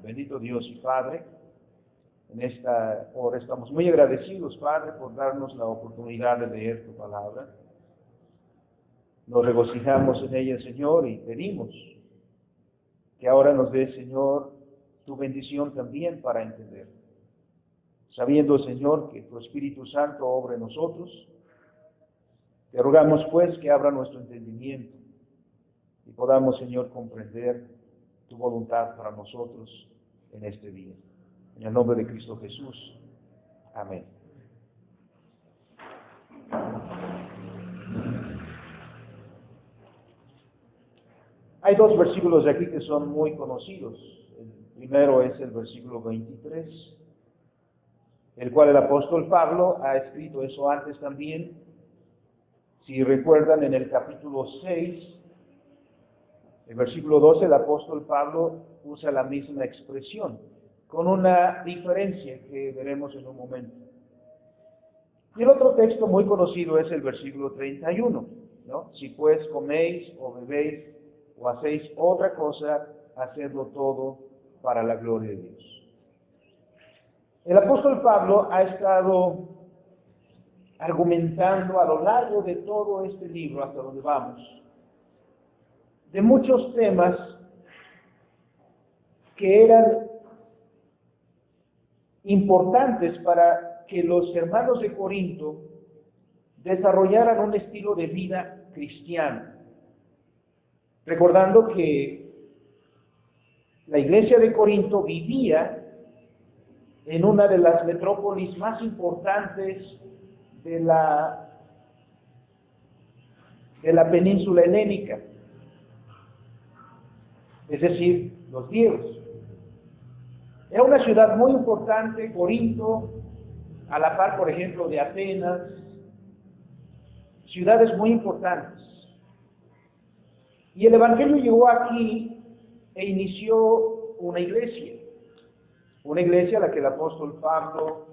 Bendito Dios y Padre, en esta hora estamos muy agradecidos, Padre, por darnos la oportunidad de leer tu palabra. Nos regocijamos en ella, Señor, y pedimos que ahora nos dé, Señor, tu bendición también para entender. Sabiendo, Señor, que tu Espíritu Santo obra en nosotros, te rogamos, pues, que abra nuestro entendimiento y podamos, Señor, comprender tu voluntad para nosotros en este día. En el nombre de Cristo Jesús. Amén. Hay dos versículos de aquí que son muy conocidos. El primero es el versículo 23, el cual el apóstol Pablo ha escrito eso antes también. Si recuerdan, en el capítulo 6, el versículo 12, el apóstol Pablo usa la misma expresión, con una diferencia que veremos en un momento. Y el otro texto muy conocido es el versículo 31, ¿no? Si pues coméis o bebéis o hacéis otra cosa, hacedlo todo para la gloria de Dios. El apóstol Pablo ha estado argumentando a lo largo de todo este libro, hasta donde vamos, de muchos temas que eran importantes para que los hermanos de Corinto desarrollaran un estilo de vida cristiano. Recordando que la iglesia de Corinto vivía en una de las metrópolis más importantes de la península helénica, es decir, los griegos. Era una ciudad muy importante, Corinto, a la par, por ejemplo, de Atenas, ciudades muy importantes. Y el Evangelio llegó aquí e inició una iglesia a la que el apóstol Pablo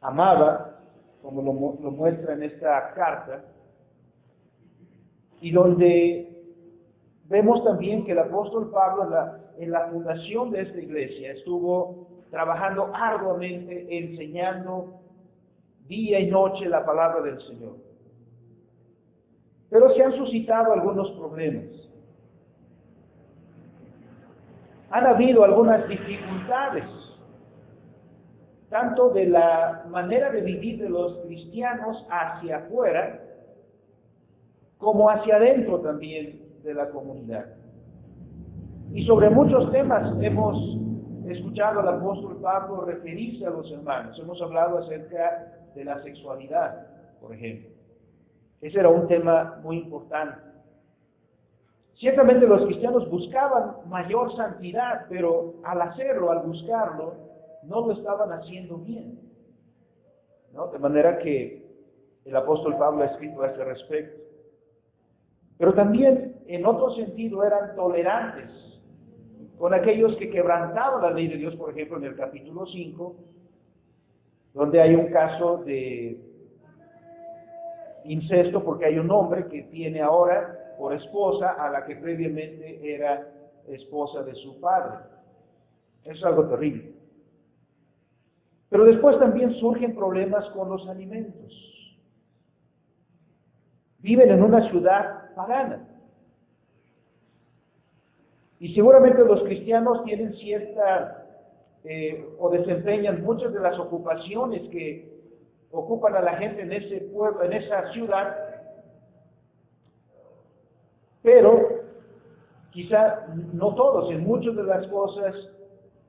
amaba, como lo muestra en esta carta, y donde vemos también que el apóstol Pablo en la fundación de esta iglesia estuvo trabajando arduamente, enseñando día y noche la palabra del Señor. Pero se han suscitado algunos problemas. Han habido algunas dificultades, tanto de la manera de vivir de los cristianos hacia afuera, como hacia adentro también de la comunidad. Y sobre muchos temas hemos escuchado al apóstol Pablo referirse a los hermanos. Hemos hablado acerca de la sexualidad, por ejemplo. Ese era un tema muy importante. Ciertamente los cristianos buscaban mayor santidad, pero al hacerlo, al buscarlo, no lo estaban haciendo bien, ¿no? De manera que el apóstol Pablo ha escrito a ese respecto. Pero también, en otro sentido, eran tolerantes con aquellos que quebrantaban la ley de Dios, por ejemplo, en el capítulo 5, donde hay un caso de incesto, porque hay un hombre que tiene ahora por esposa a la que previamente era esposa de su padre. Eso es algo terrible. Pero después también surgen problemas con los alimentos. Viven en una ciudad pagana. Y seguramente los cristianos tienen cierta, o desempeñan muchas de las ocupaciones que ocupan a la gente en ese pueblo, en esa ciudad, pero quizá no todos, en muchas de las cosas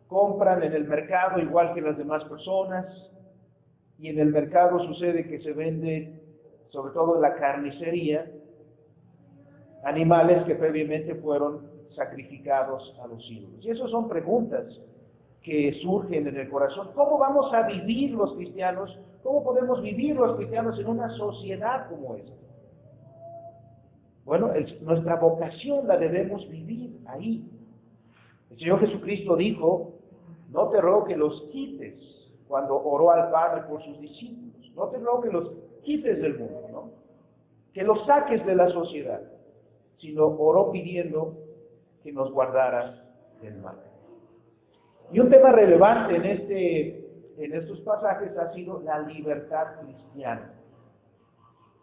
compran en el mercado igual que las demás personas, y en el mercado sucede que se vende, sobre todo en la carnicería, animales que previamente fueron sacrificados a los ídolos. Y esas son preguntas que surgen en el corazón. ¿Cómo vamos a vivir los cristianos? ¿Cómo podemos vivir los cristianos en una sociedad como esta? Bueno, nuestra vocación la debemos vivir ahí. El Señor Jesucristo dijo: no te ruego que los quites, cuando oró al Padre por sus discípulos. No te ruego que los quites del mundo, ¿no? Que los saques de la sociedad, sino oró pidiendo que nos guardara del mal. Y un tema relevante en estos pasajes ha sido la libertad cristiana.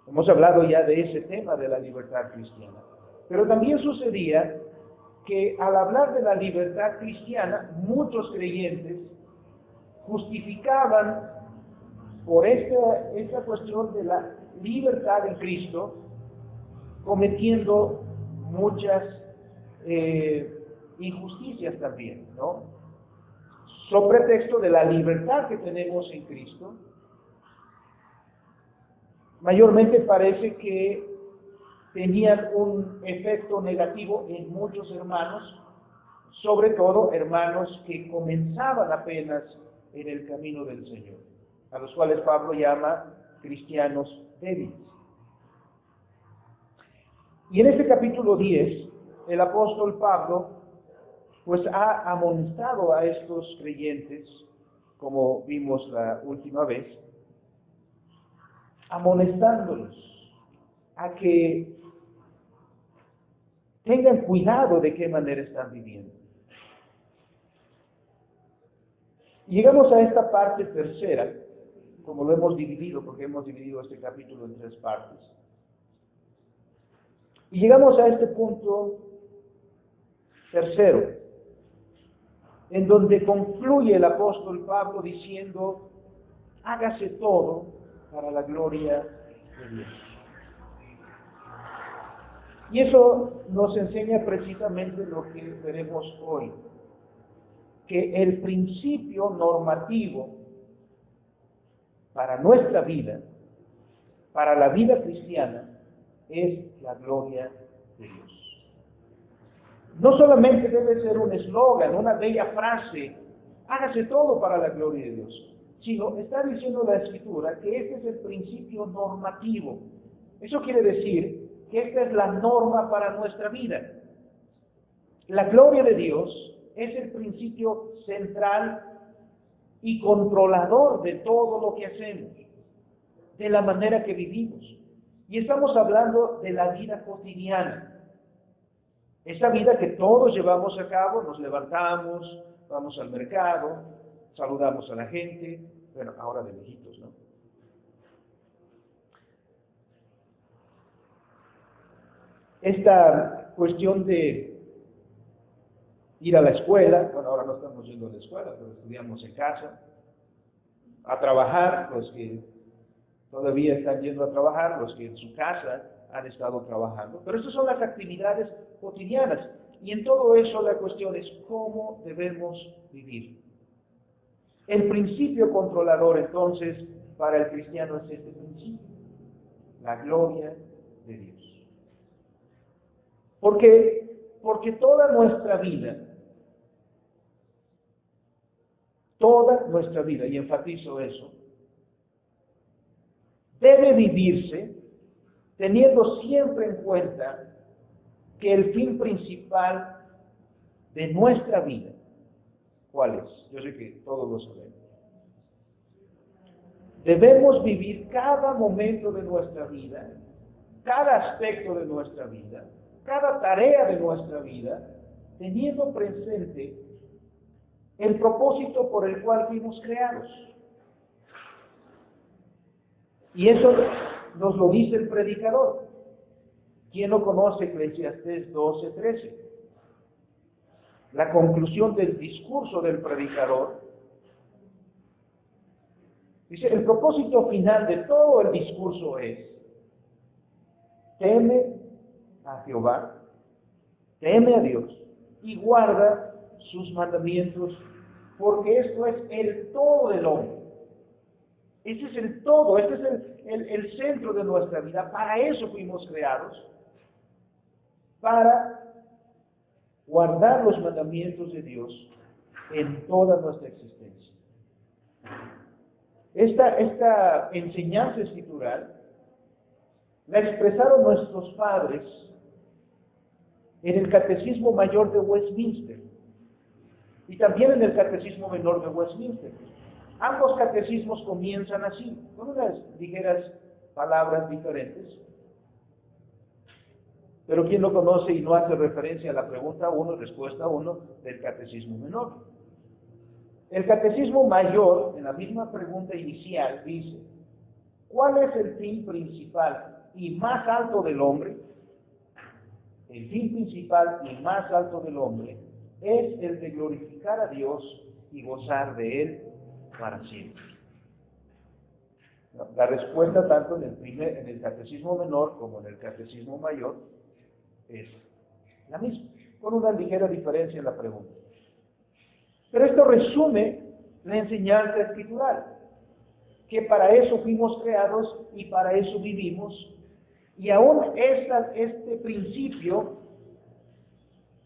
Hemos hablado ya de ese tema de la libertad cristiana. Pero también sucedía que al hablar de la libertad cristiana, muchos creyentes justificaban por esta cuestión de la libertad en Cristo, cometiendo muchas injusticias también, ¿no? Sobre pretexto de la libertad que tenemos en Cristo, mayormente parece que tenían un efecto negativo en muchos hermanos, sobre todo hermanos que comenzaban apenas en el camino del Señor, a los cuales Pablo llama cristianos débiles. Y en este capítulo 10, el apóstol Pablo pues ha amonestado a estos creyentes, como vimos la última vez, amonestándolos a que tengan cuidado de qué manera están viviendo. Llegamos a esta parte tercera, como lo hemos dividido, porque hemos dividido este capítulo en 3 partes. Y llegamos a este punto tercero, en donde concluye el apóstol Pablo diciendo: hágase todo para la gloria de Dios. Y eso nos enseña precisamente lo que veremos hoy, que el principio normativo para nuestra vida, para la vida cristiana, es la gloria de Dios. No solamente debe ser un eslogan, una bella frase, hágase todo para la gloria de Dios, sino está diciendo la Escritura que este es el principio normativo. Eso quiere decir que esta es la norma para nuestra vida. La gloria de Dios es el principio central y controlador de todo lo que hacemos, de la manera que vivimos. Y estamos hablando de la vida cotidiana. Esa vida que todos llevamos a cabo, nos levantamos, vamos al mercado, saludamos a la gente, bueno, ahora de viejitos, ¿no? Esta cuestión de ir a la escuela, bueno, ahora no estamos yendo a la escuela, pero estudiamos en casa, a trabajar, los que todavía están yendo a trabajar, los que en su casa han estado trabajando, pero estas son las actividades cotidianas, y en todo eso la cuestión es cómo debemos vivir. El principio controlador entonces para el cristiano es este principio, la gloria de Dios. Porque toda nuestra vida, y enfatizo eso, debe vivirse teniendo siempre en cuenta que el fin principal de nuestra vida, ¿cuál es? Yo sé que todos lo sabemos. Debemos vivir cada momento de nuestra vida, cada aspecto de nuestra vida, cada tarea de nuestra vida, teniendo presente el propósito por el cual fuimos creados. Y eso nos lo dice el predicador. ¿Quién no conoce Eclesiastés 12:13? La conclusión del discurso del predicador. Dice, el propósito final de todo el discurso es: teme a Jehová, teme a Dios y guarda sus mandamientos, porque esto es el todo del hombre. Este es el todo, este es el centro de nuestra vida. Para eso fuimos creados, para guardar los mandamientos de Dios en toda nuestra existencia. Esta enseñanza escritural la expresaron nuestros padres en el Catecismo Mayor de Westminster y también en el Catecismo Menor de Westminster. Ambos catecismos comienzan así, con unas ligeras palabras diferentes. Pero ¿quién lo conoce y no hace referencia a la pregunta 1 y respuesta 1 del Catecismo Menor? El Catecismo Mayor, en la misma pregunta inicial, dice: ¿cuál es el fin principal y más alto del hombre? El fin principal y más alto del hombre es el de glorificar a Dios y gozar de Él para siempre. La respuesta tanto en el Catecismo Menor como en el Catecismo Mayor es la misma, con una ligera diferencia en la pregunta. Pero esto resume la enseñanza escritural, que para eso fuimos creados y para eso vivimos, y aún este principio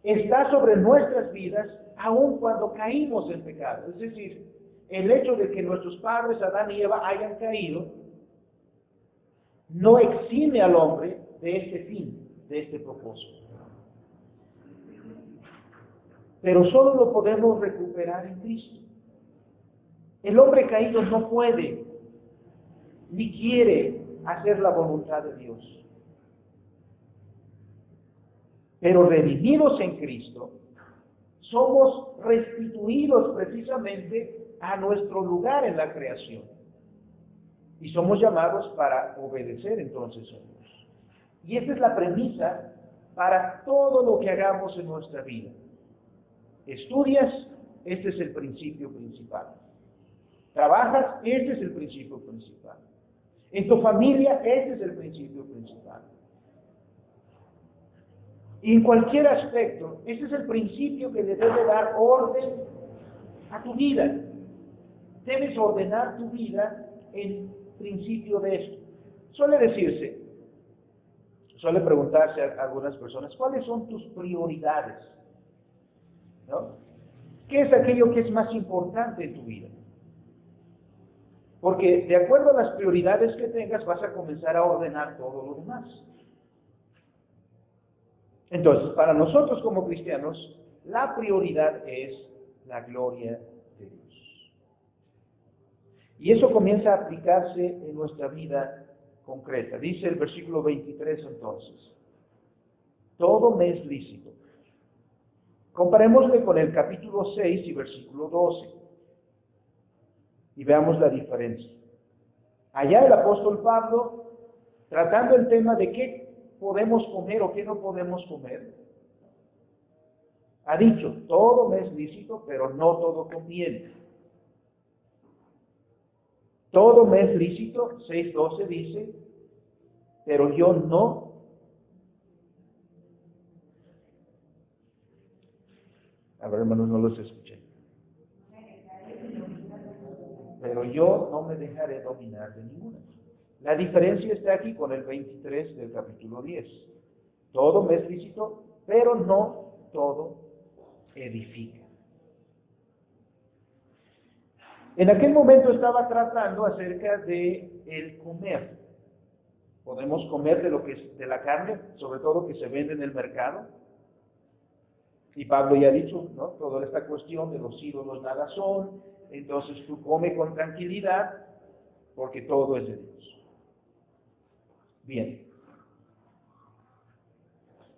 está sobre nuestras vidas aun cuando caímos en pecado. Es decir, el hecho de que nuestros padres Adán y Eva hayan caído no exime al hombre de este fin, de este propósito. Pero solo lo podemos recuperar en Cristo. El hombre caído no puede ni quiere hacer la voluntad de Dios. Pero redimidos en Cristo, somos restituidos precisamente a nuestro lugar en la creación. Y somos llamados para obedecer entonces a Dios. Y esta es la premisa para todo lo que hagamos en nuestra vida. Estudias, este es el principio principal. Trabajas, este es el principio principal. En tu familia, este es el principio principal. Y en cualquier aspecto, ese es el principio que le debe dar orden a tu vida. Debes ordenar tu vida en principio de esto. Suele preguntarse a algunas personas: ¿cuáles son tus prioridades? ¿No? ¿Qué es aquello que es más importante en tu vida? Porque de acuerdo a las prioridades que tengas, vas a comenzar a ordenar todo lo demás. Entonces, para nosotros como cristianos, la prioridad es la gloria de Dios. Y eso comienza a aplicarse en nuestra vida concreta. Dice el versículo 23 entonces: todo me es lícito. Comparémosle con el capítulo 6 y versículo 12. Y veamos la diferencia. Allá el apóstol Pablo, tratando el tema de qué podemos comer o qué no podemos comer, ha dicho: todo me es lícito, pero no todo conviene. Todo me es lícito, 6:12 dice, pero yo no. A ver, hermanos, no los escuché. Pero yo no me dejaré dominar de ninguna. La diferencia está aquí con el 23 del capítulo 10. Todo me es lícito, pero no todo edifica. En aquel momento estaba tratando acerca de el comer. Podemos comer de lo que es de la carne, sobre todo que se vende en el mercado. Y Pablo ya ha dicho, ¿no?, toda esta cuestión de los ídolos nada son. Entonces tú come con tranquilidad porque todo es de Dios. Bien.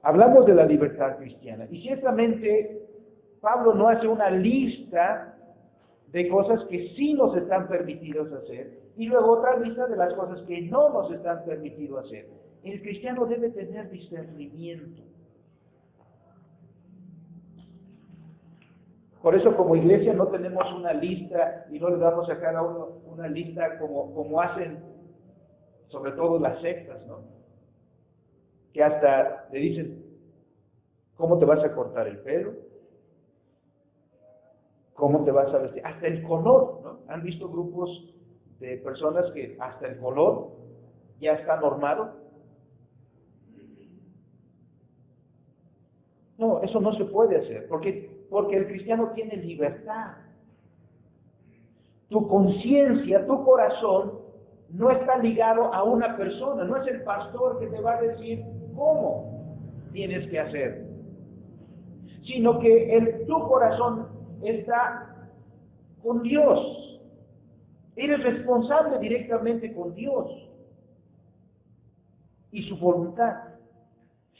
Hablamos de la libertad cristiana. Y ciertamente Pablo no hace una lista de cosas que sí nos están permitidos hacer y luego otra lista de las cosas que no nos están permitidos hacer. El cristiano debe tener discernimiento. Por eso como iglesia no tenemos una lista y no le damos a cada uno una lista como hacen sobre todo las sectas, ¿no? Que hasta le dicen: ¿cómo te vas a cortar el pelo? ¿Cómo te vas a vestir? Hasta el color, ¿no? ¿Han visto grupos de personas que hasta el color ya está normado? No, eso no se puede hacer, porque el cristiano tiene libertad. Tu conciencia, tu corazón no está ligado a una persona, no es el pastor que te va a decir cómo tienes que hacer, sino que tu corazón está con Dios. Eres responsable directamente con Dios y su voluntad.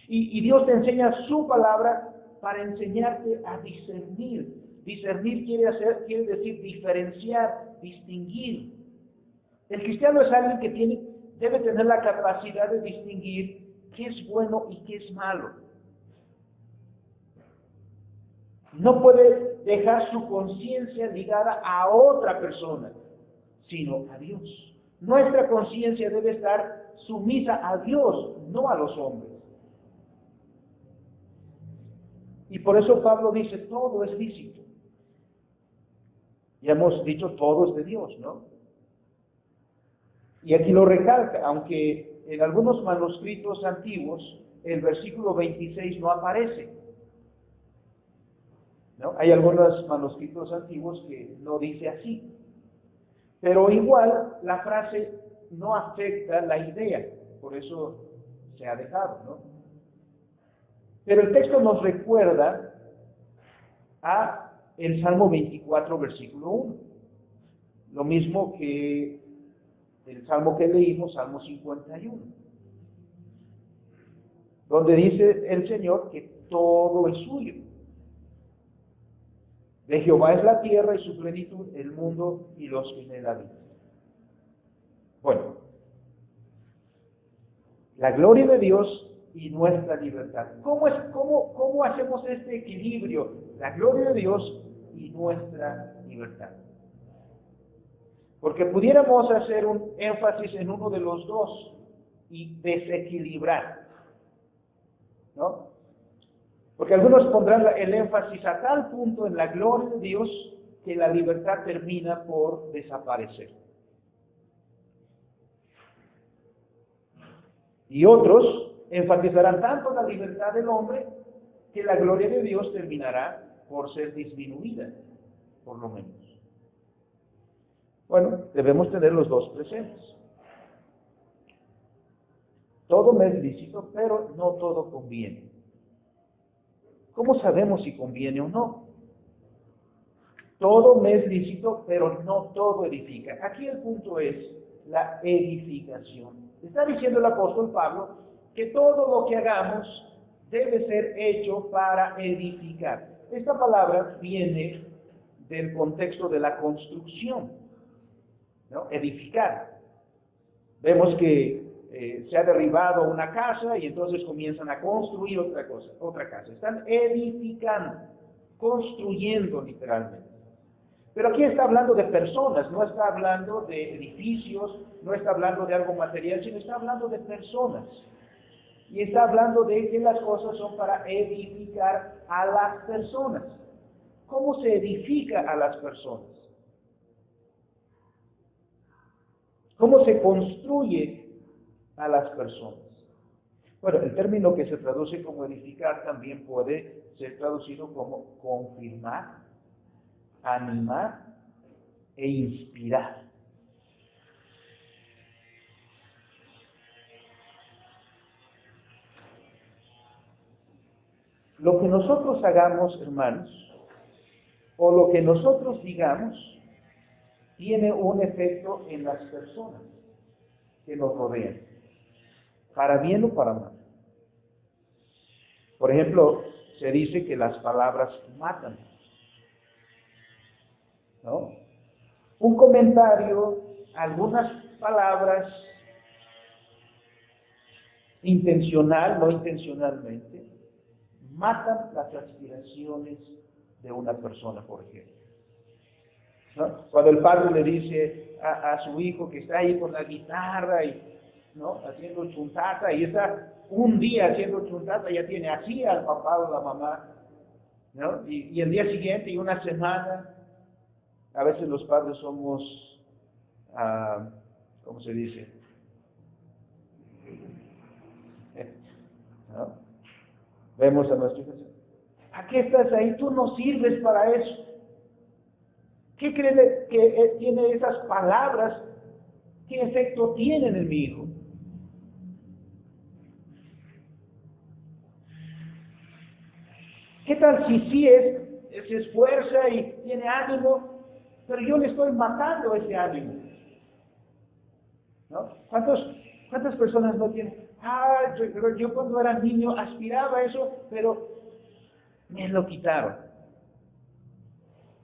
Y Dios te enseña su palabra para enseñarte a discernir. Discernir quiere decir diferenciar, distinguir. El cristiano es alguien que debe tener la capacidad de distinguir qué es bueno y qué es malo. No puede dejar su conciencia ligada a otra persona, sino a Dios. Nuestra conciencia debe estar sumisa a Dios, no a los hombres. Y por eso Pablo dice, todo es lícito. Ya hemos dicho, todo es de Dios, ¿no? Y aquí lo recalca, aunque en algunos manuscritos antiguos el versículo 26 no aparece, ¿no? Hay algunos manuscritos antiguos que no dice así. Pero igual la frase no afecta la idea, por eso se ha dejado, ¿no? Pero el texto nos recuerda a el Salmo 24, versículo 1. Lo mismo que el Salmo que leímos, Salmo 51. Donde dice el Señor que todo es suyo. De Jehová es la tierra y su plenitud, el mundo y los que en él habitan. Bueno, la gloria de Dios y nuestra libertad. ¿Cómo hacemos este equilibrio? La gloria de Dios y nuestra libertad. Porque pudiéramos hacer un énfasis en uno de los dos y desequilibrar, ¿no? Porque algunos pondrán el énfasis a tal punto en la gloria de Dios que la libertad termina por desaparecer. Y otros enfatizarán tanto la libertad del hombre que la gloria de Dios terminará por ser disminuida, por lo menos. Bueno, debemos tener los dos presentes. Todo me es lícito, pero no todo conviene. ¿Cómo sabemos si conviene o no? Todo me es lícito, pero no todo edifica. Aquí el punto es la edificación. Está diciendo el apóstol Pablo que todo lo que hagamos debe ser hecho para edificar. Esta palabra viene del contexto de la construcción, ¿no? Edificar. Vemos que se ha derribado una casa y entonces comienzan a construir otra casa. Están edificando, construyendo literalmente. Pero aquí está hablando de personas, no está hablando de edificios, no está hablando de algo material, sino está hablando de personas. Y está hablando de que las cosas son para edificar a las personas. ¿Cómo se edifica a las personas? ¿Cómo se construye a las personas? Bueno, el término que se traduce como edificar también puede ser traducido como confirmar, animar e inspirar. Lo que nosotros hagamos, hermanos, o lo que nosotros digamos, tiene un efecto en las personas que nos rodean, para bien o para mal. Por ejemplo, se dice que las palabras matan, ¿no? Un comentario, algunas palabras, intencional, no intencionalmente, matan las aspiraciones de una persona, por ejemplo, ¿no? Cuando el padre le dice a su hijo que está ahí con la guitarra y, ¿no?, haciendo chuntata, y está un día haciendo chuntata, ya tiene así al papá o la mamá, ¿no? Y el día siguiente y una semana, a veces los padres somos, ¿cómo se dice? ¿No? Vemos a nuestros hijos, ¿a qué estás ahí? Tú no sirves para eso. ¿Qué cree que tiene esas palabras? ¿Qué efecto tienen en mi hijo? ¿Qué tal si sí se esfuerza y tiene ánimo, pero yo le estoy matando ese ánimo? ¿No? ¿Cuántas personas no tienen? Yo cuando era niño aspiraba a eso, pero me lo quitaron.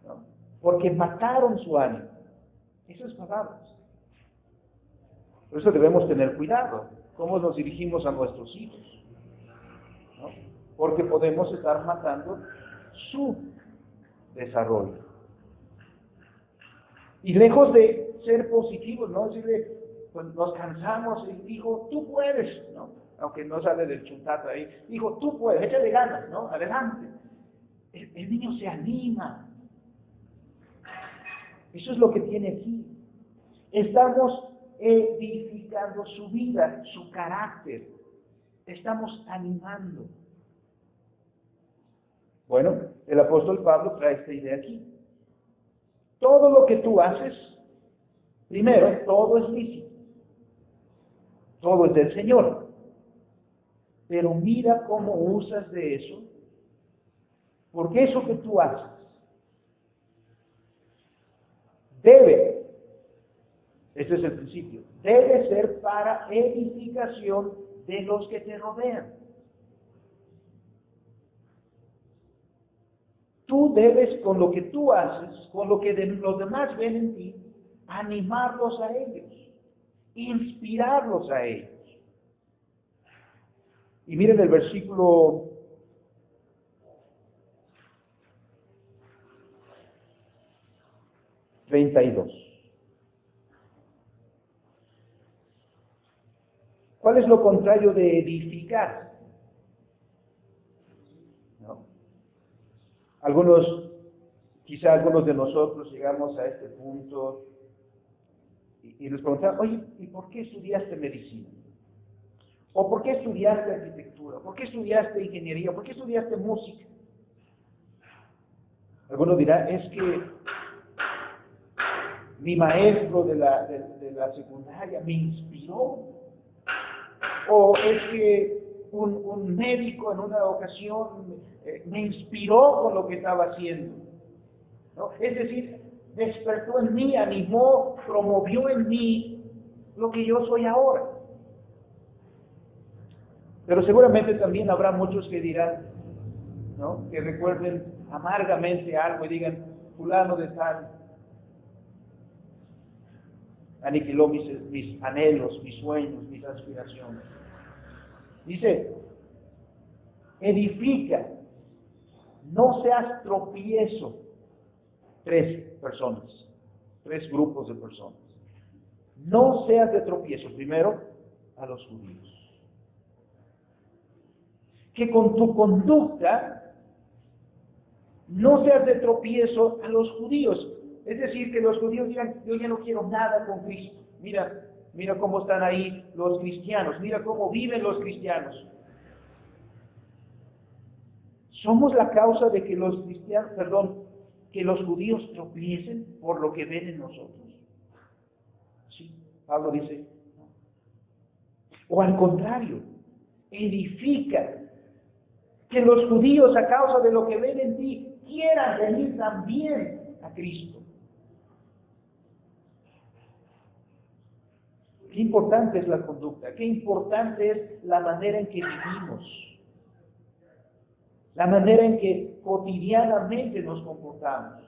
¿No? Porque mataron su ánimo. Esas palabras. Por eso debemos tener cuidado cómo nos dirigimos a nuestros hijos, ¿no? Porque podemos estar matando su desarrollo. Y lejos de ser positivos, ¿no? Decirle, pues nos cansamos y hijo, tú puedes, ¿no? Aunque no sale del chuntata ahí, hijo, tú puedes, échale ganas, ¿no? Adelante. El niño se anima. Eso es lo que tiene aquí. Estamos edificando su vida, su carácter. Estamos animando. Bueno, el apóstol Pablo trae esta idea aquí. Todo lo que tú haces, primero, todo es lícito. Todo es del Señor. Pero mira cómo usas de eso, porque eso que tú haces debe, este es el principio, debe ser para edificación de los que te rodean. Tú debes, con lo que tú haces, con lo que los demás ven en ti, animarlos a ellos, inspirarlos a ellos. Y miren el versículo 32. ¿Cuál es lo contrario de edificar? ¿No? Quizá algunos de nosotros llegamos a este punto y nos preguntamos, oye, ¿y por qué estudiaste medicina? ¿O por qué estudiaste arquitectura? ¿Por qué estudiaste ingeniería? ¿Por qué estudiaste música? Algunos dirán, es que mi maestro de la secundaria me inspiró. O es que un médico en una ocasión me inspiró con lo que estaba haciendo, ¿no? Es decir, despertó en mí, animó, promovió en mí lo que yo soy ahora. Pero seguramente también habrá muchos que dirán, ¿no? Que recuerden amargamente algo y digan, fulano de tal aniquiló mis anhelos, mis sueños, mis aspiraciones. Dice, edifica, no seas tropiezo. 3 personas, 3 grupos de personas. No seas de tropiezo, primero, a los judíos. Que con tu conducta no seas de tropiezo a los judíos. Es decir, que los judíos digan, yo ya no quiero nada con Cristo. Mira cómo están ahí los cristianos, mira cómo viven los cristianos. Somos la causa de que que los judíos tropiecen por lo que ven en nosotros. Sí, Pablo dice, no. O al contrario, edifica que los judíos a causa de lo que ven en ti quieran venir también a Cristo. Qué importante es la conducta, qué importante es la manera en que vivimos, la manera en que cotidianamente nos comportamos.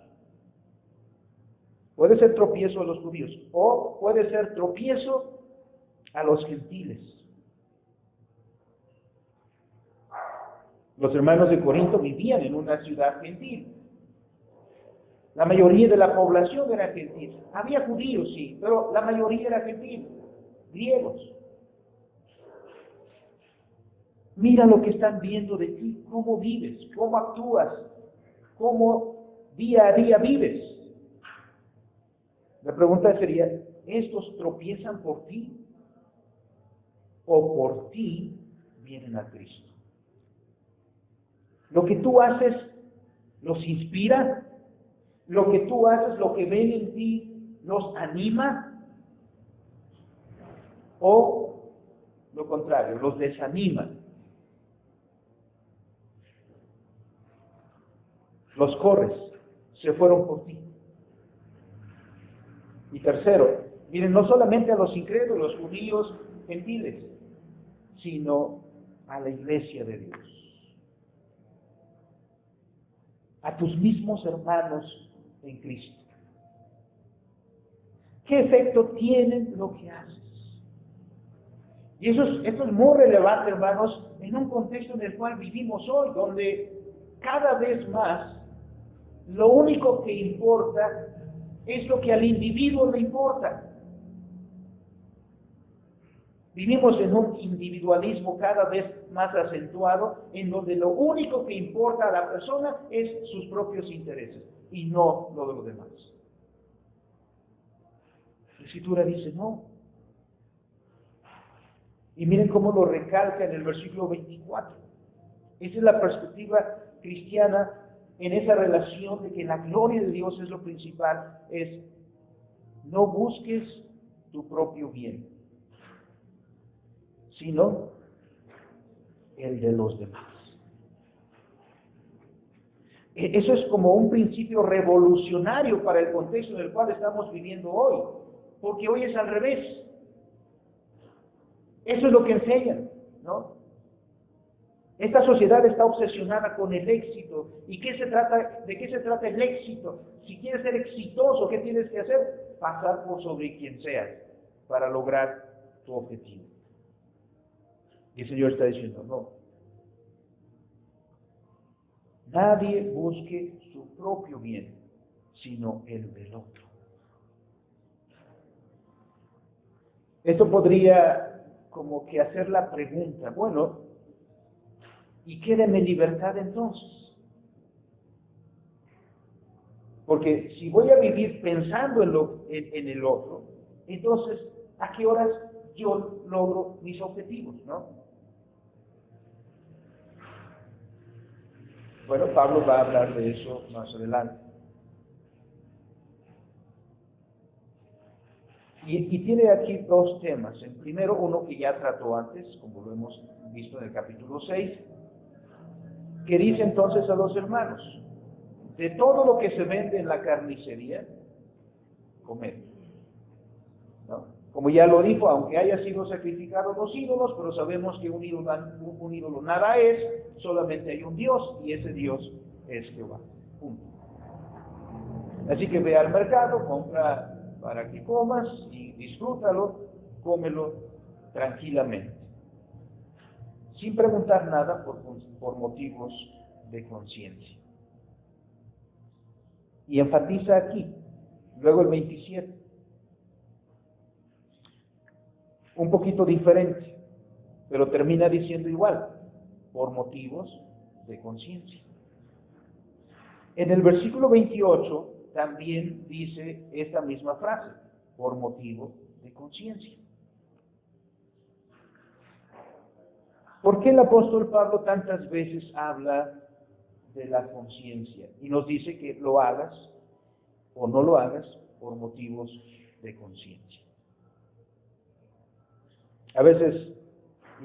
Puede ser tropiezo a los judíos o puede ser tropiezo a los gentiles. Los hermanos de Corinto vivían en una ciudad gentil. La mayoría de la población era gentil. Había judíos, sí, pero la mayoría era gentil. Griegos. Mira lo que están viendo de ti, cómo vives, cómo actúas, cómo día a día vives. La pregunta sería, ¿estos tropiezan por ti o por ti vienen a Cristo? Lo que tú haces los inspira, lo que tú haces, lo que ven en ti, los anima, o lo contrario, los desanima, los corres, se fueron por ti. Y tercero, miren, no solamente a los incrédulos, judíos, gentiles, sino a la iglesia de Dios, a tus mismos hermanos en Cristo. ¿Qué efecto tiene lo que haces? Y esto es muy relevante, hermanos, en un contexto en el cual vivimos hoy, donde cada vez más lo único que importa es lo que al individuo le importa. Vivimos en un individualismo cada vez más acentuado, en donde lo único que importa a la persona es sus propios intereses y no lo de los demás. La Escritura dice no. Y miren cómo lo recalca en el versículo 24. Esa es la perspectiva cristiana en esa relación de que la gloria de Dios es lo principal, es no busques tu propio bien, sino el de los demás. Eso es como un principio revolucionario para el contexto en el cual estamos viviendo hoy, porque hoy es al revés. Eso es lo que enseñan, ¿no? Esta sociedad está obsesionada con el éxito. ¿Y qué se trata? ¿De qué se trata el éxito? Si quieres ser exitoso, ¿qué tienes que hacer? Pasar por sobre quien sea para lograr tu objetivo. Y el Señor está diciendo, no. Nadie busque su propio bien, sino el del otro. Esto podría como que hacer la pregunta, bueno, ¿y qué de mi libertad entonces? Porque si voy a vivir pensando en el otro, entonces, ¿a qué horas yo logro mis objetivos, no? Bueno, Pablo va a hablar de eso más adelante. Y tiene aquí dos temas. En primero, uno que ya trató antes, como lo hemos visto en el capítulo 6, que dice entonces a los hermanos, de todo lo que se vende en la carnicería, comed. ¿No? Como ya lo dijo, aunque haya sido sacrificados los ídolos, pero sabemos que un ídolo nada es, solamente hay un Dios, y ese Dios es Jehová. Punto. Así que ve al mercado, compra para que comas y disfrútalo, cómelo tranquilamente, sin preguntar nada por motivos de conciencia. Y enfatiza aquí, luego el 27, un poquito diferente, pero termina diciendo igual, por motivos de conciencia. En el versículo 28 también dice esta misma frase, por motivo de conciencia. ¿Por qué el apóstol Pablo tantas veces habla de la conciencia y nos dice que lo hagas o no lo hagas por motivos de conciencia? A veces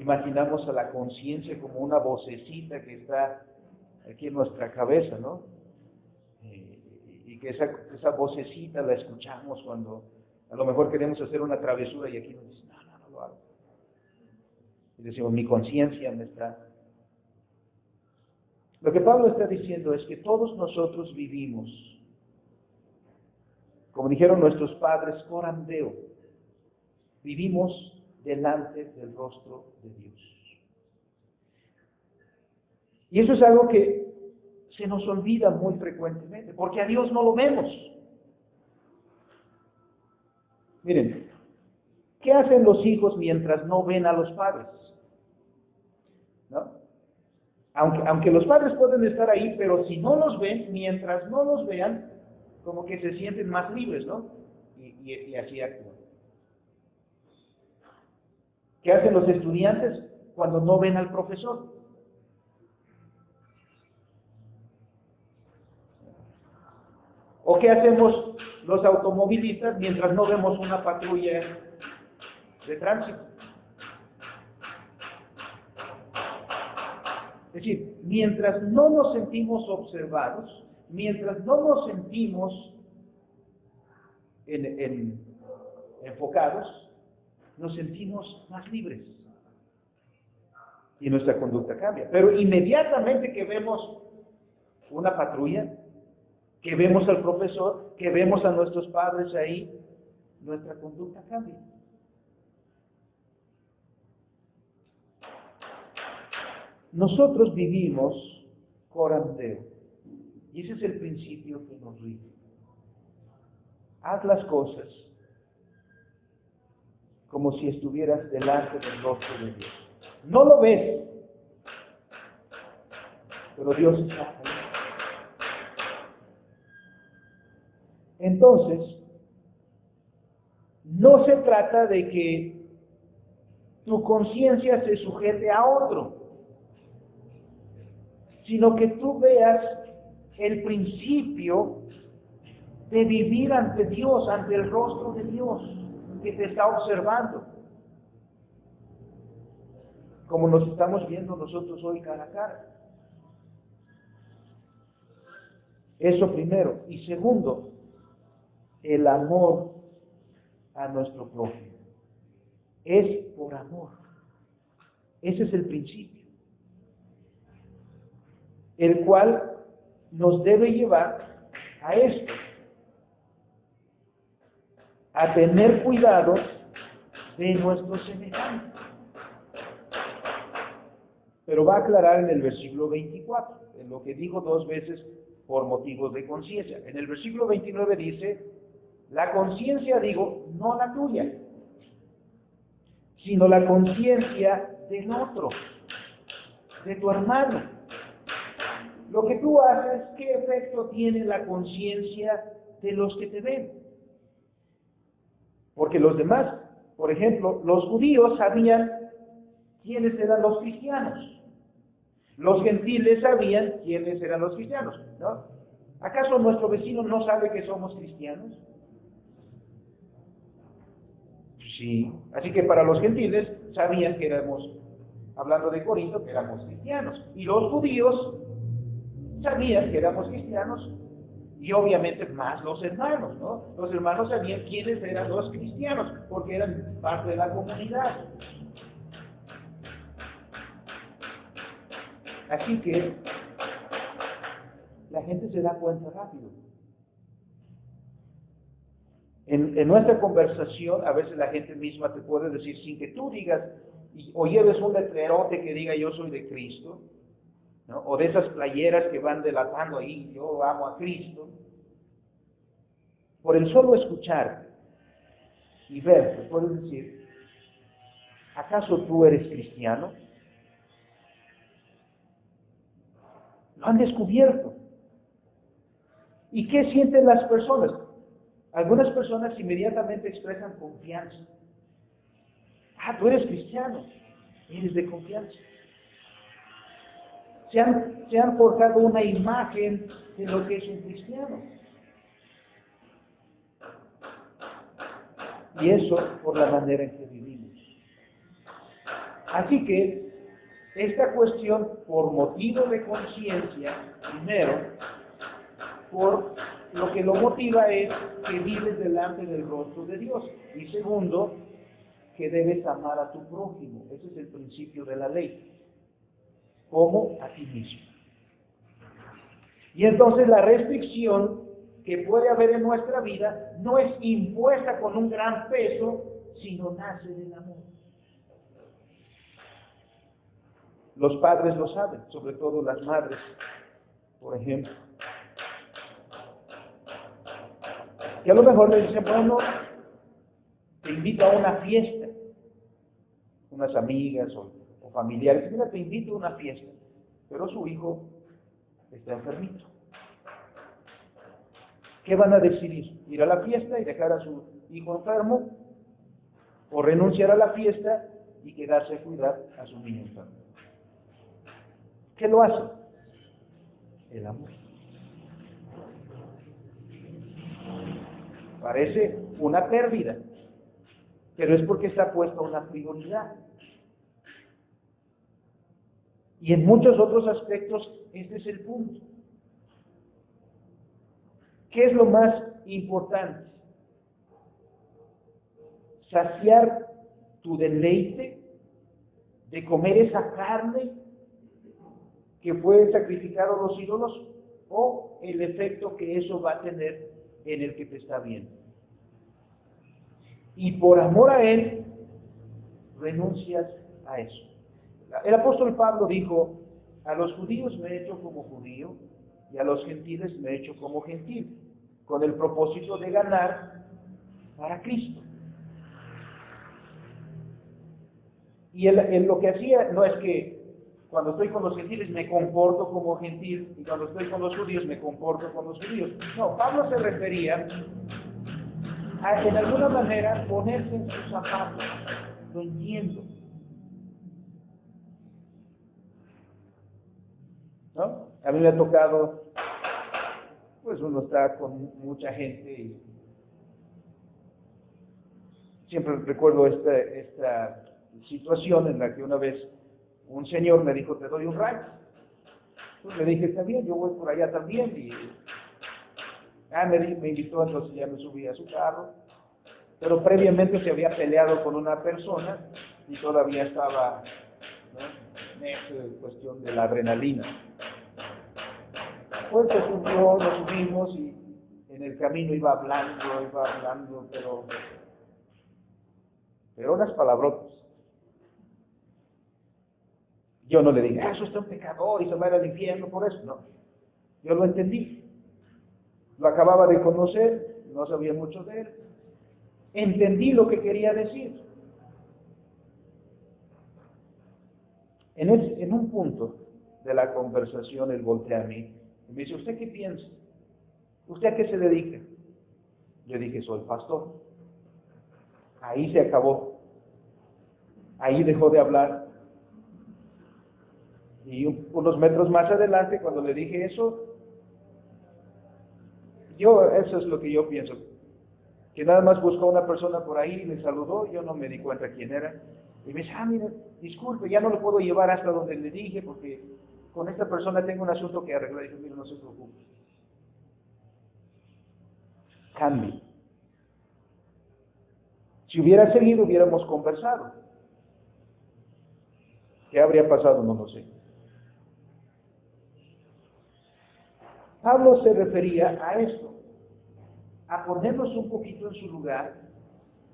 imaginamos a la conciencia como una vocecita que está aquí en nuestra cabeza, ¿no? Y que esa vocecita la escuchamos cuando a lo mejor queremos hacer una travesura y aquí nos dice, no lo hago. Y decimos, mi conciencia me está... Lo que Pablo está diciendo es que todos nosotros vivimos, como dijeron nuestros padres, corandeo, vivimos delante del rostro de Dios. Y eso es algo que se nos olvida muy frecuentemente, porque a Dios no lo vemos. Miren, ¿qué hacen los hijos mientras no ven a los padres? ¿No? Aunque los padres pueden estar ahí, pero si no los ven, mientras no los vean, como que se sienten más libres, ¿no? Y así actúan. ¿Qué hacen los estudiantes cuando no ven al profesor? ¿O qué hacemos los automovilistas mientras no vemos una patrulla de tránsito? Es decir, mientras no nos sentimos observados, mientras no nos sentimos enfocados, nos sentimos más libres. y nuestra conducta cambia. Pero inmediatamente que vemos una patrulla, que vemos al profesor, que vemos a nuestros padres ahí, nuestra conducta cambia. Nosotros vivimos corandeo, y ese es el principio que nos rige. Haz las cosas como si estuvieras delante del rostro de Dios. No lo ves, pero Dios está ahí. Entonces, no se trata de que tu conciencia se sujete a otro, sino que tú veas el principio de vivir ante Dios, ante el rostro de Dios, que te está observando, como nos estamos viendo nosotros hoy cara a cara. Eso primero. Y segundo, el amor a nuestro prójimo. Es por amor. Ese es el principio, el cual nos debe llevar a esto, a tener cuidado de nuestros semejantes. Pero va a aclarar en el versículo 24, en lo que dijo dos veces por motivos de conciencia. En el versículo 29 dice, la conciencia, digo, no la tuya, sino la conciencia del otro, de tu hermano. Lo que tú haces, ¿qué efecto tiene la conciencia de los que te ven? Porque los demás, por ejemplo, los judíos sabían quiénes eran los cristianos. Los gentiles sabían quiénes eran los cristianos, ¿no? ¿Acaso nuestro vecino no sabe que somos cristianos? Sí. Así que para los gentiles sabían que éramos, hablando de Corinto, que éramos cristianos. Y los judíos sabían que éramos cristianos, y obviamente más los hermanos, ¿no? Los hermanos sabían quiénes eran los cristianos, porque eran parte de la comunidad. Así que la gente se da cuenta rápido. En nuestra conversación, a veces la gente misma te puede decir, sin que tú digas, o lleves un letrerote que diga yo soy de Cristo, ¿no? O de esas playeras que van delatando ahí, yo amo a Cristo. Por el solo escuchar y ver, te puedes decir, ¿acaso tú eres cristiano? Lo han descubierto. ¿Y qué sienten las personas? Algunas personas inmediatamente expresan confianza. Ah, tú eres cristiano, eres de confianza. Se han forjado una imagen de lo que es un cristiano. Y eso por la manera en que vivimos. Así que esta cuestión, por motivo de conciencia, primero, por lo que lo motiva es que vives delante del rostro de Dios. Y segundo, que debes amar a tu prójimo. Ese es el principio de la ley. Como a ti mismo. Y entonces la restricción que puede haber en nuestra vida no es impuesta con un gran peso, sino nace del amor. Los padres lo saben, sobre todo las madres, por ejemplo. Que a lo mejor le dicen, bueno, te invito a una fiesta, unas amigas o familiares, mira, te invito a una fiesta, pero su hijo está enfermito. ¿Qué van a decidir? ¿Ir a la fiesta y dejar a su hijo enfermo? ¿O renunciar a la fiesta y quedarse a cuidar a su niño enfermo? ¿Qué lo hace? El amor. Parece una pérdida, pero es porque está puesta una prioridad. Y en muchos otros aspectos, este es el punto. ¿Qué es lo más importante? ¿Saciar tu deleite de comer esa carne que fue sacrificado a los ídolos, o el efecto que eso va a tener en el que te está viendo. Y por amor a Él, renuncias a eso. El apóstol Pablo dijo, a los judíos me he hecho como judío, y a los gentiles me he hecho como gentil, con el propósito de ganar para Cristo. Y él lo que hacía no es que cuando estoy con los gentiles me comporto como gentil, y cuando estoy con los judíos me comporto con los judíos. No, Pablo se refería a, en alguna manera, ponerse en sus zapatos. Lo entiendo, ¿no? A mí me ha tocado, pues uno está con mucha gente y siempre recuerdo esta situación en la que una vez un señor me dijo, te doy un ride. Pues le dije, está bien, yo voy por allá también. Y me invitó, entonces ya me subí a su carro. Pero previamente se había peleado con una persona y todavía estaba, ¿no?, en esa cuestión de la adrenalina. Pues se subió, nos subimos y en el camino iba hablando, pero unas palabrotas. Yo no le dije, eso está un pecador y se va a ir al infierno por eso. No, yo lo entendí. Lo acababa de conocer, no sabía mucho de él. Entendí lo que quería decir. En un punto de la conversación, él voltea a mí y me dice, ¿usted qué piensa? ¿Usted a qué se dedica? Yo dije, soy pastor. Ahí se acabó. Ahí dejó de hablar. Y unos metros más adelante, cuando le dije eso es lo que yo pienso. Que nada más buscó a una persona por ahí, le saludó, yo no me di cuenta quién era. Y me dice, mire, disculpe, ya no lo puedo llevar hasta donde le dije, porque con esta persona tengo un asunto que arreglar. Y dije, mire, no se preocupe. Cambie. Si hubiera seguido, hubiéramos conversado. ¿Qué habría pasado? No lo sé. Pablo se refería a esto, a ponernos un poquito en su lugar,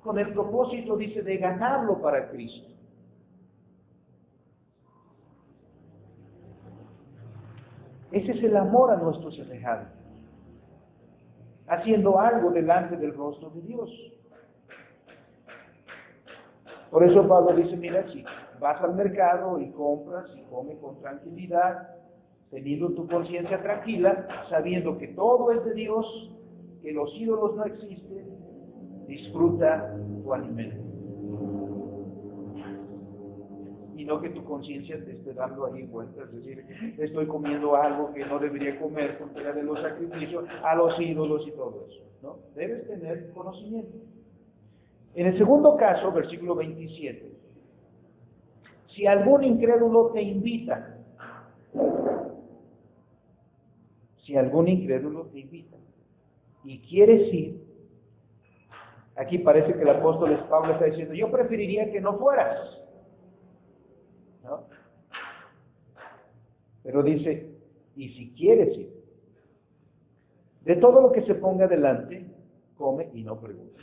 con el propósito, dice, de ganarlo para Cristo. Ese es el amor a nuestro semejante, haciendo algo delante del rostro de Dios. Por eso Pablo dice, mira, si vas al mercado y compras y comes con tranquilidad, teniendo tu conciencia tranquila, sabiendo que todo es de Dios, que los ídolos no existen, disfruta tu alimento. Y no que tu conciencia te esté dando ahí vueltas, es decir, estoy comiendo algo que no debería comer porque era de los sacrificios a los ídolos y todo eso, ¿no? Debes tener conocimiento. En el segundo caso, versículo 27, si algún incrédulo te invita, y quieres ir, aquí parece que el apóstol Pablo está diciendo, yo preferiría que no fueras, ¿no? Pero dice, y si quieres ir, de todo lo que se ponga delante, come y no preguntes.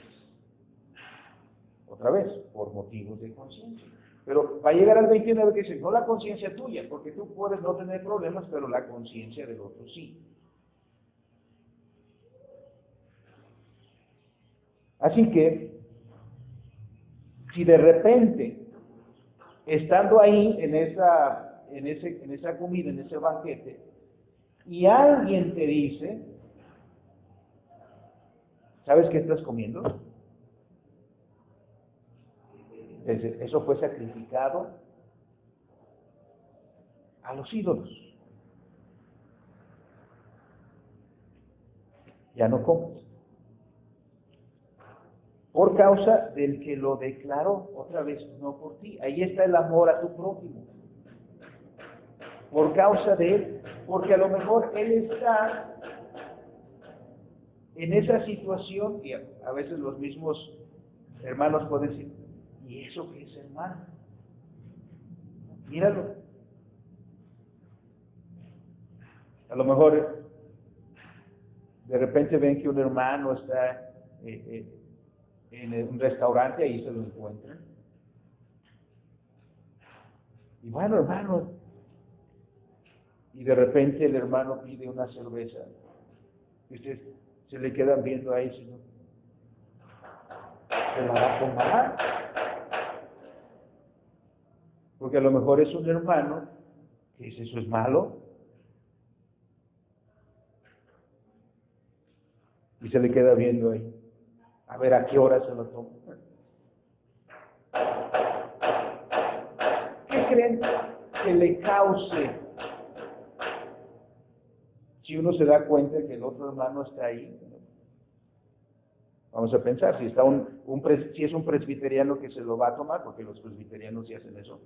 Otra vez, por motivos de conciencia. Pero va a llegar al 29 que dice, no la conciencia tuya, porque tú puedes no tener problemas, pero la conciencia del otro sí. Así que, si de repente, estando ahí en esa comida, en ese banquete, y alguien te dice, ¿sabes qué estás comiendo? Eso fue sacrificado a los ídolos. Ya no comes. Por causa del que lo declaró, otra vez, no por ti. Ahí está el amor a tu prójimo. Por causa de él, porque a lo mejor él está en esa situación, y a veces los mismos hermanos pueden decir, ¿y eso qué es, hermano? Míralo. A lo mejor de repente ven que un hermano está en un restaurante, ahí se lo encuentran. Y bueno, hermano, y de repente el hermano pide una cerveza. Y ustedes se le quedan viendo ahí, ¿sí? ¿Se la va a tomar? Porque a lo mejor es un hermano que dice, ¿eso es malo? Y se le queda viendo ahí. A ver a qué hora se lo toma. ¿Qué creen que le cause si uno se da cuenta que el otro hermano está ahí? Vamos a pensar, si está si es un presbiteriano que se lo va a tomar, porque los presbiterianos sí hacen eso,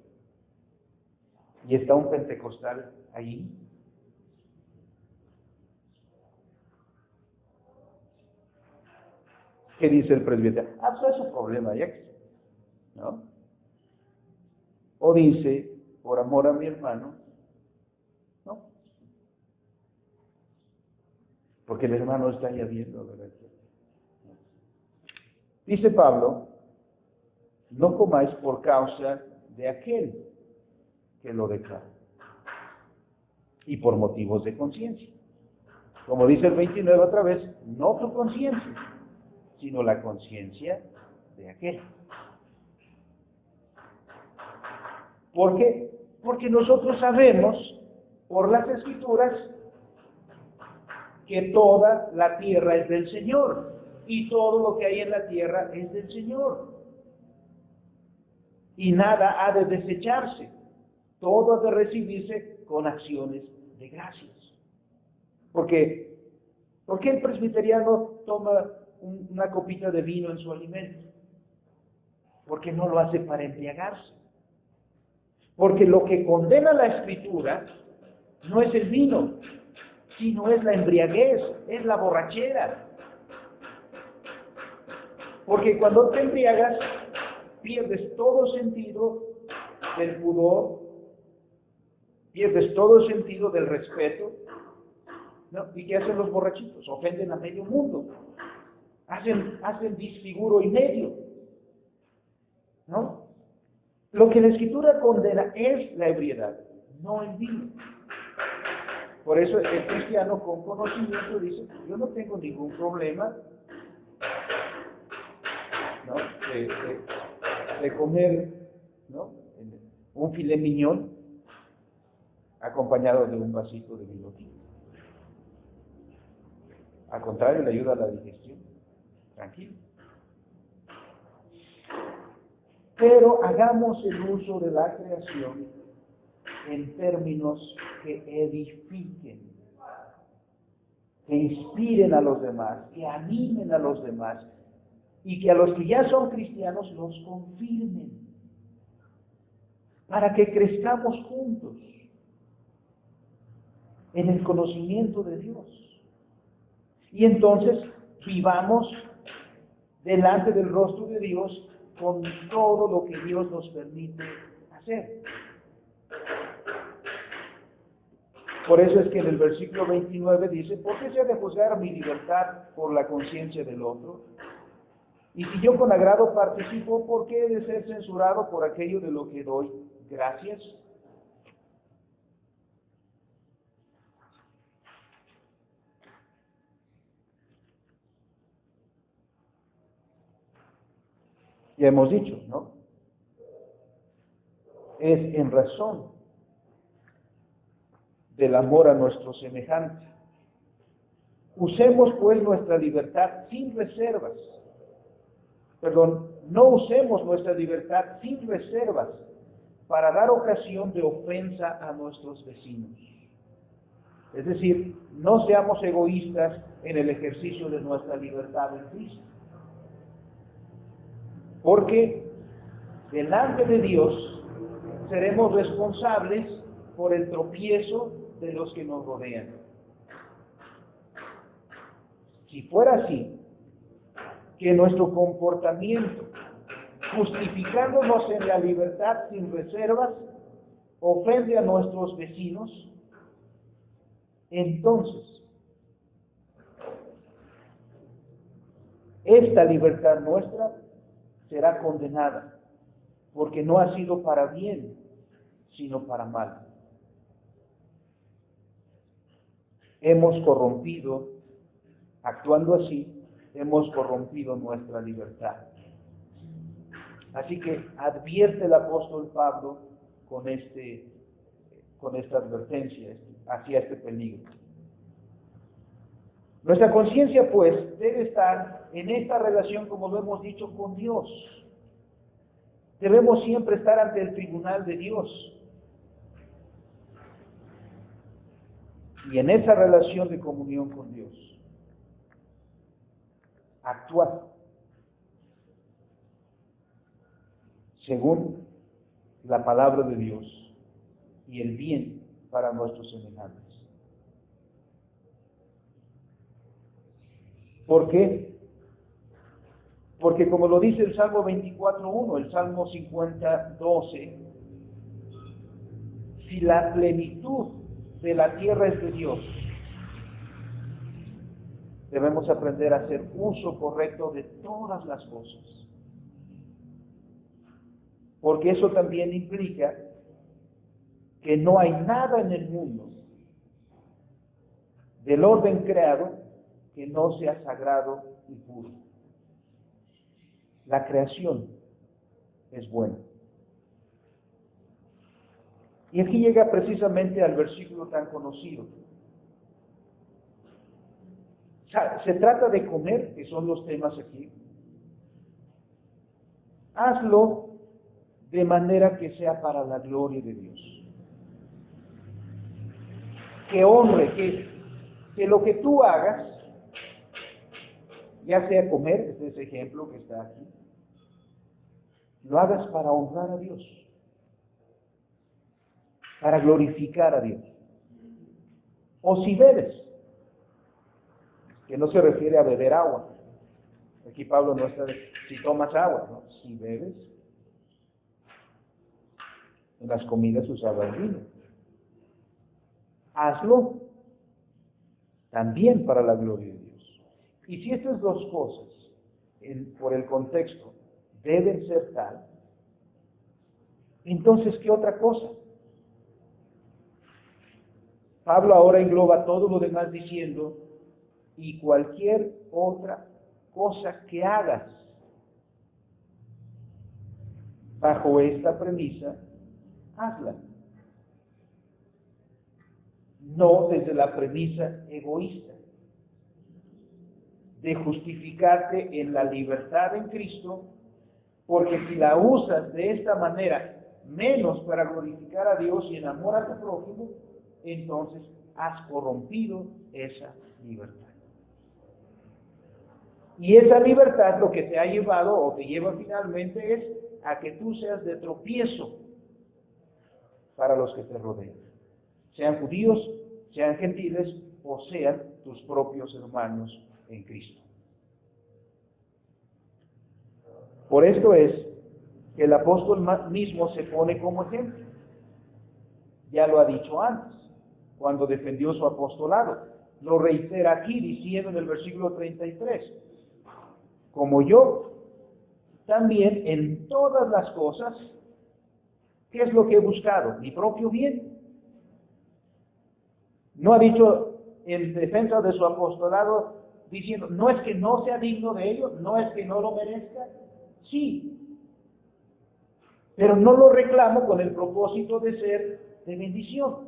y está un pentecostal ahí. ¿Qué dice el presbiteriano? Ah, pues es su problema, ya que, ¿no? O dice, por amor a mi hermano, ¿no? Porque el hermano está ya viendo, ¿verdad? Dice Pablo, no comáis por causa de aquel que lo declara y por motivos de conciencia. Como dice el 29 otra vez, no tu conciencia, sino la conciencia de aquel. ¿Por qué? Porque nosotros sabemos por las Escrituras que toda la tierra es del Señor y todo lo que hay en la tierra es del Señor. Y nada ha de desecharse, todo ha de recibirse con acciones de gracias. ¿Por qué el presbiteriano toma una copita de vino en su alimento? Porque no lo hace para embriagarse. Porque lo que condena la Escritura no es el vino, sino es la embriaguez, es la borrachera. Porque cuando te embriagas, pierdes todo sentido del pudor, pierdes todo sentido del respeto, ¿no? ¿Y qué hacen los borrachitos? Ofenden a medio mundo, hacen disfiguro y medio, ¿no? Lo que la Escritura condena es la ebriedad, no el vino. Por eso el cristiano con conocimiento dice, yo no tengo ningún problema, ¿no? de comer, ¿no? un filet mignon acompañado de un vasito de vino tinto. Al contrario, le ayuda a la digestión. Tranquilo. Pero hagamos el uso de la creación en términos que edifiquen, que inspiren a los demás, que animen a los demás y que a los que ya son cristianos los confirmen para que crezcamos juntos en el conocimiento de Dios. Y entonces vivamos delante del rostro de Dios con todo lo que Dios nos permite hacer. Por eso es que en el versículo 29 dice, ¿por qué se ha de juzgar mi libertad por la conciencia del otro? Y si yo con agrado participo, ¿por qué he de ser censurado por aquello de lo que doy gracias? Ya hemos dicho, ¿no? Es en razón del amor a nuestro semejante. Usemos pues nuestra libertad sin reservas. No usemos nuestra libertad sin reservas para dar ocasión de ofensa a nuestros vecinos. Es decir, no seamos egoístas en el ejercicio de nuestra libertad en Cristo. Porque delante de Dios seremos responsables por el tropiezo de los que nos rodean. Si fuera así, que nuestro comportamiento, justificándonos en la libertad sin reservas, ofende a nuestros vecinos, entonces esta libertad nuestra será condenada, porque no ha sido para bien, sino para mal. Hemos corrompido, actuando así, hemos corrompido nuestra libertad. Así que advierte el apóstol Pablo con esta advertencia hacia este peligro. Nuestra conciencia, pues, debe estar en esta relación, como lo hemos dicho, con Dios. Debemos siempre estar ante el tribunal de Dios. Y en esa relación de comunión con Dios, actuar según la palabra de Dios y el bien para nuestros semejantes. ¿Por qué? Porque como lo dice el Salmo 24:1, el Salmo 50:12, si la plenitud de la tierra es de Dios, debemos aprender a hacer uso correcto de todas las cosas. Porque eso también implica que no hay nada en el mundo del orden creado que no sea sagrado y puro. La creación es buena. Y aquí llega precisamente al versículo tan conocido. Se trata de comer, que son los temas aquí. Hazlo de manera que sea para la gloria de Dios. Que honre, que lo que tú hagas, ya sea comer, este es ese ejemplo que está aquí, lo hagas para honrar a Dios, para glorificar a Dios. O si bebes, que no se refiere a beber agua. Aquí Pablo no está, si tomas agua, ¿no? Si bebes, en las comidas usaba el vino. Hazlo también para la gloria de Dios. Y si estas dos cosas, por el contexto, deben ser tal, entonces, ¿qué otra cosa? Pablo ahora engloba todo lo demás diciendo, y cualquier otra cosa que hagas. Bajo esta premisa, hazla. No desde la premisa egoísta de justificarte en la libertad en Cristo, porque si la usas de esta manera, menos para glorificar a Dios y en amor a tu prójimo, entonces has corrompido esa libertad. Y esa libertad lo que te ha llevado o te lleva finalmente es a que tú seas de tropiezo para los que te rodean, sean judíos, sean gentiles o sean tus propios hermanos en Cristo. Por esto es que el apóstol mismo se pone como ejemplo. Ya lo ha dicho antes, cuando defendió su apostolado. Lo reitera aquí diciendo en el versículo 33, como yo, también en todas las cosas, ¿qué es lo que he buscado? Mi propio bien. No ha dicho en defensa de su apostolado, diciendo, no es que no sea digno de ello, no es que no lo merezca, sí, pero no lo reclamo con el propósito de ser de bendición.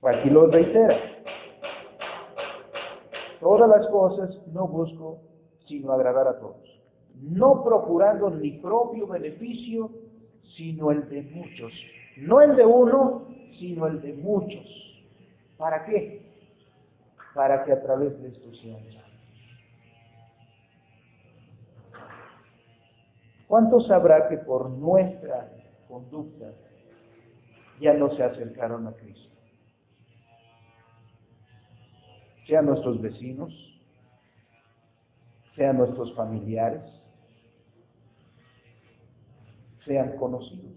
Aquí lo reitera. Todas las cosas no busco sino agradar a todos, no procurando mi propio beneficio, sino el de muchos. No el de uno, sino el de muchos. ¿Para qué? Para que a través de esto sean salvos. ¿Cuántos sabrá que por nuestra conducta ya no se acercaron a Cristo? Sean nuestros vecinos, sean nuestros familiares, sean conocidos.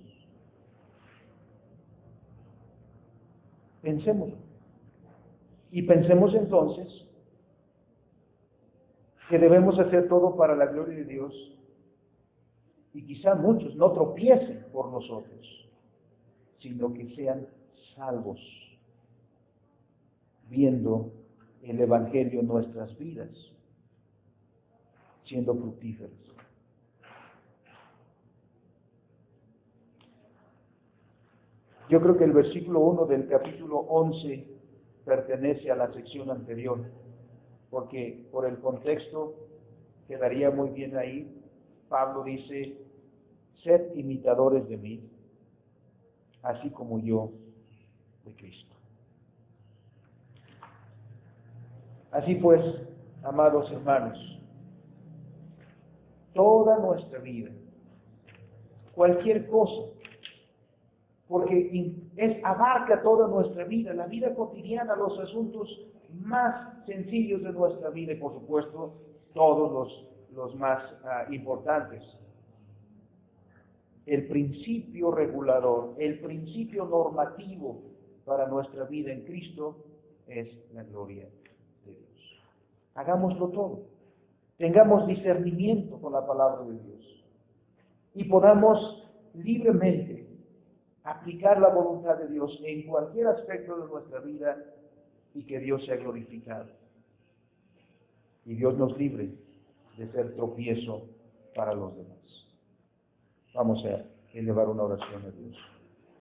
Pensemos. Y pensemos entonces que debemos hacer todo para la gloria de Dios, y quizá muchos no tropiecen por nosotros, sino que sean salvos, viendo el Evangelio en nuestras vidas, siendo fructíferos. Yo creo que el versículo 1 del capítulo 11 pertenece a la sección anterior, porque por el contexto quedaría muy bien ahí. Pablo dice: sed imitadores de mí, así como yo de Cristo. Así pues, amados hermanos, toda nuestra vida, cualquier cosa, porque abarca toda nuestra vida, la vida cotidiana, los asuntos más sencillos de nuestra vida y, por supuesto, todos los más importantes. El principio regulador, el principio normativo para nuestra vida en Cristo es la gloria de Dios. Hagámoslo todo. Tengamos discernimiento con la palabra de Dios y podamos libremente aplicar la voluntad de Dios en cualquier aspecto de nuestra vida y que Dios sea glorificado. Y Dios nos libre de ser tropiezo para los demás. Vamos a elevar una oración a Dios.